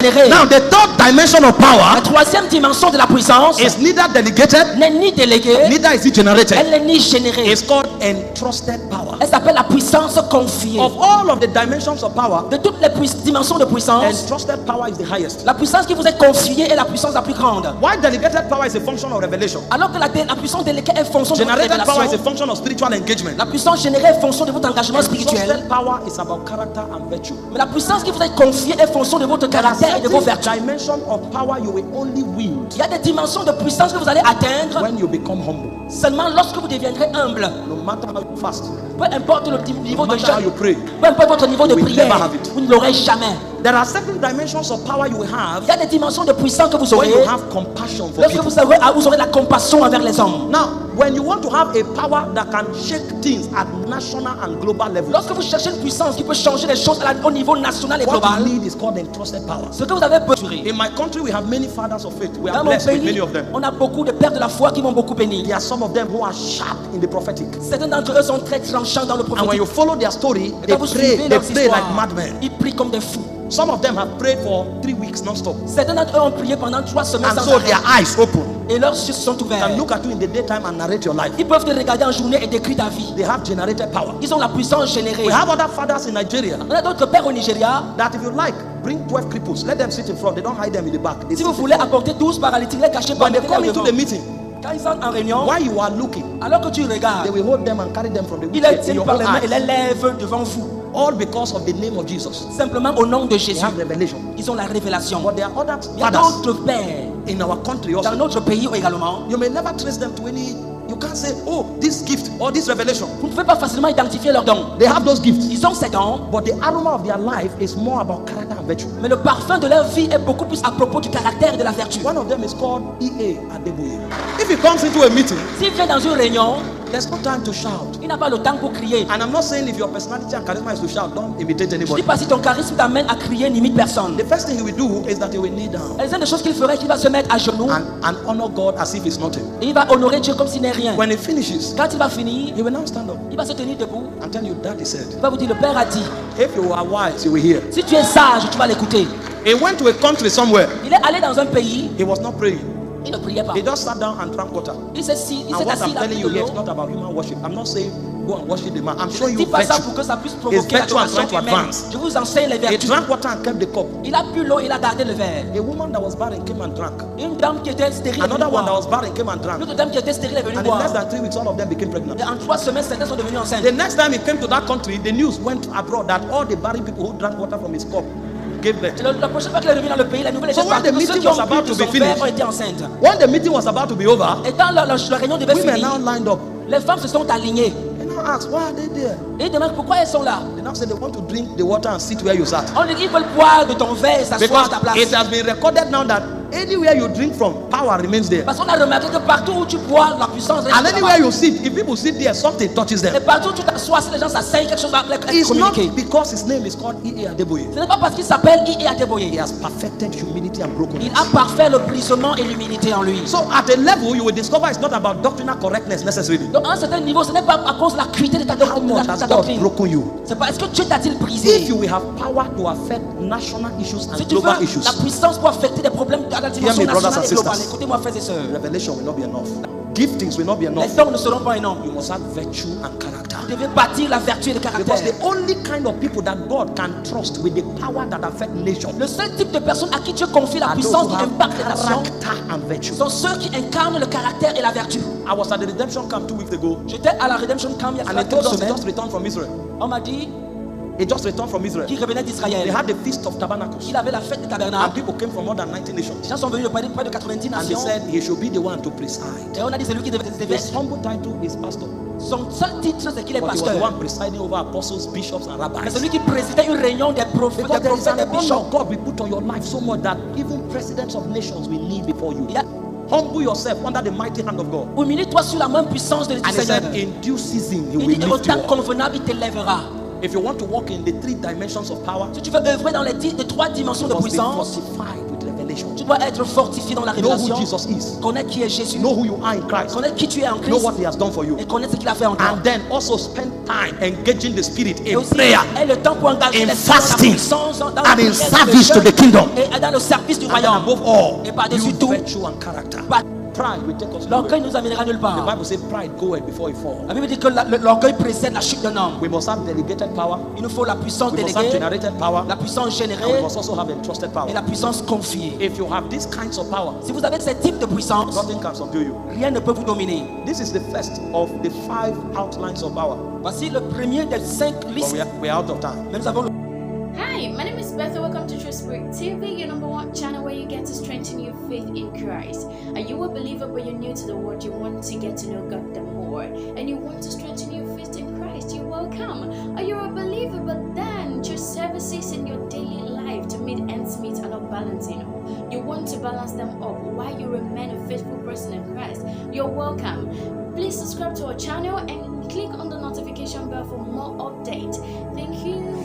Now the third dimension of power, la troisième dimension de la puissance, is neither delegated, n'est ni déléguée, neither is it generated. elle n'est ni générée. It's called entrusted power. Elle s'appelle la puissance confiée. Of all of the dimensions of power, De toutes les dimensions de puissance, entrusted power is the highest. la puissance qui vous est confiée est la puissance la plus grande. Why delegated power is a function of revelation. Alors que la puissance déléguée est fonction de votre Generated power is a révélation. function of spiritual engagement. La puissance générée est fonction de votre engagement spirituel. Entrusted power is about character and virtue. Mais la puissance qui vous est confiée est fonction de votre caractère et de vos vertus. Dimension of power you will only wield. Il y a des dimensions de puissance que vous allez atteindre When you become humble. seulement lorsque vous deviendrez humble. No matter how you fast, Peu importe le niveau de no matter how you jeûne, pray, peu importe votre niveau de you will prière, never have it. vous ne l'aurez jamais. there are certain dimensions of power you will Il have y a des dimensions de puissance que vous when aurez you have compassion for lorsque people. vous aurez la compassion envers les hommes. Now, when you want to have a power that can shake things at national and global level, Lorsque vous cherchez une puissance qui peut changer les choses au niveau national et what global, you need is called entrusted power. ce que vous avez besoin. In my country, we have many fathers of faith. We are Dans mon blessed with many pays, of them. on a beaucoup de pères de la foi qui m'ont beaucoup béni. There are some of them who are sharp in the prophetic. Certains d'entre eux sont très tranchants dans le And when prophétique. you follow their story, Et they quand vous suivez pray leurs like histoires, madmen. ils prient comme des fous. Some of them have prayed for 3 weeks non-stop. Certains d'entre eux ont prié pendant 3 semaines And sans so arrêt. their eyes open. Et leurs yeux sont They ouverts. can look at you in the daytime and narrate your life. Ils peuvent te regarder en journée et décrire ta vie. They have generated power. Ils ont la puissance générée. We have other fathers in Nigeria On a d'autres pères au Nigeria. that if you like, bring 12 cripples, let them sit in front. They don't hide them in the back. They Si sit vous in voulez front. apporter 12 paralytiques, les cacher par When they come into the meeting, quand ils sont en réunion, while you are looking, alors que tu they regardes, will hold them and carry them from the ils wheelchair les in tiennent your par own les mains et eyes. les lèvent devant vous. All because of the name of Jesus. Simplement au nom de They Jésus. have revelation. Ils ont la révélation. But there are other Il y a fathers d'autres pères in our country dans also. notre pays également. You may never trace them to any. You can't say, oh, this gift or this revelation. Vous ne pouvez pas facilement identifier leurs dons. They have those gifts. Ils ont ces dons, But the aroma of their life is more about character and virtue. mais le parfum de leur vie est beaucoup plus à propos du caractère et de la vertu. One of them is called E.A. Adeboye. If he comes into a meeting, S'il vient dans une réunion, there's no time to shout. il n'a pas le temps pour crier. And I'm not saying if your personality and charisma is to shout, don't imitate Je ne dis anybody. pas si ton charisme t'amène à crier, n'imite personne. The first thing he will do is that he will kneel down Et l'une des choses qu'il ferait, qu'il va se mettre à genoux and honor God as if it's nothing. et il va honorer Dieu comme s'il n'est rien. When he finishes, Quand il va finir, he will now stand up il va se tenir debout. and tell you, Daddy said. Il va vous dire, le Père a dit. If you are wise, you will hear. Si tu es sage, tu vas l'écouter. He went to a country somewhere. Il est allé dans un pays, He was not praying. il ne priait pas. He just sat down and drank water. Il s'est assis, And what il I'm a telling pris you de here l'eau. is not about human worship. I'm not saying go and worship the man. I'm Je showing ne you dis pas ça virtue. pour que ça puisse It's provoquer virtue and l'adoration trying to humaine. advance. Je vous enseigne les He vertus. drank water and kept the cup. Il a bu l'eau, il a gardé le verre. A woman that was barren came and drank. Une dame qui était stérile est venue Another one that boire. was barren came and Une drank. autre dame qui était stérile est venue And in less boire. than 3 weeks, all of them became pregnant. Et en 3 semaines, certains sont devenus enceintes. The next time he came to that country, the news went abroad that all the barren people who drank water from his cup gave birth. Et la prochaine fois qu'il est revenu dans le pays, la nouvelle était So when partie the que ceux meeting qui ont was about bu to de be son finished, verre ont été enceintes. When the meeting was about to be over, Et quand la réunion devait women finir, now lined up. les femmes se sont alignées. They now asked, why are they there? Et ils demandent pourquoi elles sont là. They now say they want to drink the water and sit where you sat. On dit qu'ils veulent boire de ton verre et s'asseoir à ta Because place. it has been recorded now that anywhere you drink from, power remains there. Parce qu'on a remarqué que partout où tu bois, la puissance reste And là-bas. anywhere you sit, if people sit there, something touches Et them. partout où tu t'assois, si les gens s'asseyent, quelque chose va être It's not communiqué. because his name is called E.A. Adeboye. Ce n'est pas parce qu'il s'appelle I.E. He Adeboye. has perfected humility and Il brokenness. a parfait le brisement et l'humilité en lui. So at a level, you will discover it's not about doctrinal correctness necessarily. Donc à un certain niveau, ce n'est pas à cause de la cuité de ta How much has God doctrine. broken you? C'est pas est-ce que Dieu t'a-t-il If brisé? you will have power to affect national issues Si and tu veux global issues, la puissance pour affecter des problèmes à la dimension me, brothers nationale and et globale, sisters. écoutez-moi frères et sœurs, revelation will not be enough. Giftings will not be les enough. dons ne seront pas énormes. You must have virtue and character. Vous devez bâtir la vertu et le Because caractère. the only kind of people that God can trust with the power that affect nations Le seul type de personnes à qui Dieu confie la are those puissance who qui have impacte les nations character and virtue. sont ceux qui incarnent le caractère et la vertu. I was at the redemption camp 2 weeks ago, J'étais à la Redemption Camp il y a and they quelques told us he semaines. just returned from Israel. On m'a dit He just returned from Israel. qu'il revenait They d'Israël. had the Feast of Tabernacles, Il avait la fête des and tabernacles. people came from more than 90 Les nations. gens sont venus de près de 90 And they nations. said he should be the one to preside. Et on a dit c'est lui qui devait His humble title is pastor, Son seul titre c'est qu'il est but he was the pasteur. one presiding over apostles, bishops, and Mais rabbis. c'est lui qui présidait une réunion des prophètes, Because there is an des honor bishops. God will put on your life so much that even presidents of nations will kneel before you. Il a Humble yourself under the mighty hand of God. humilie-toi sur la même puissance de And he Seigneur. said, in due season, he Il will dit et au lift you temps up. convenable il t'élèvera. If you want to walk in the 3 dimensions of power, Si tu veux œuvrer dans les 3 dimensions de you must be puissance, fortified with revelation. revelation. Tu dois être fortifié dans la Know who révélation. Jesus is. Connaître qui est Jésus. Know who you are in Christ. Connaître qui tu es en Know Christ. what he has done for you. Et connaître ce qu'il a fait en toi. And then also spend time engaging the spirit Et in aussi, prayer, et le temps pour engager in l'esprit dans la fasting, puissance, dans la and in prière, service dans to le the kingdom. jeûne, et dans le service du And royaume. above all, Et par-dessus build tout, virtue and character. Pride will take us l'orgueil nowhere. nous amènera nulle The part. Bible says pride goeth before he falls. La Bible dit que l'orgueil précède la chute d'un homme. We must have delegated power. Il nous faut la puissance We must have déléguée, generated power. la puissance And we générée must also have entrusted power. et la puissance confiée. If you have these kinds of power, Si vous avez ce type de puissance, nothing can subdue you. rien ne peut vous dominer. This is the first of the 5 outlines of power. Voici le premier des 5 But listes. we are out of time. Mais nous avons le Hi, my name is Beth. Welcome to True Spirit TV, your #1 channel where you get to strengthen your faith in Christ. Are you a believer but you're new to the word? You want to get to know God the more, and you want to strengthen your faith in Christ? You're welcome. Are you a believer but then just services in your daily life to meet ends meet are not balancing? You want to balance them up while you remain a faithful person in Christ? You're welcome. Please subscribe to our channel and click on the notification bell for more updates. Thank you.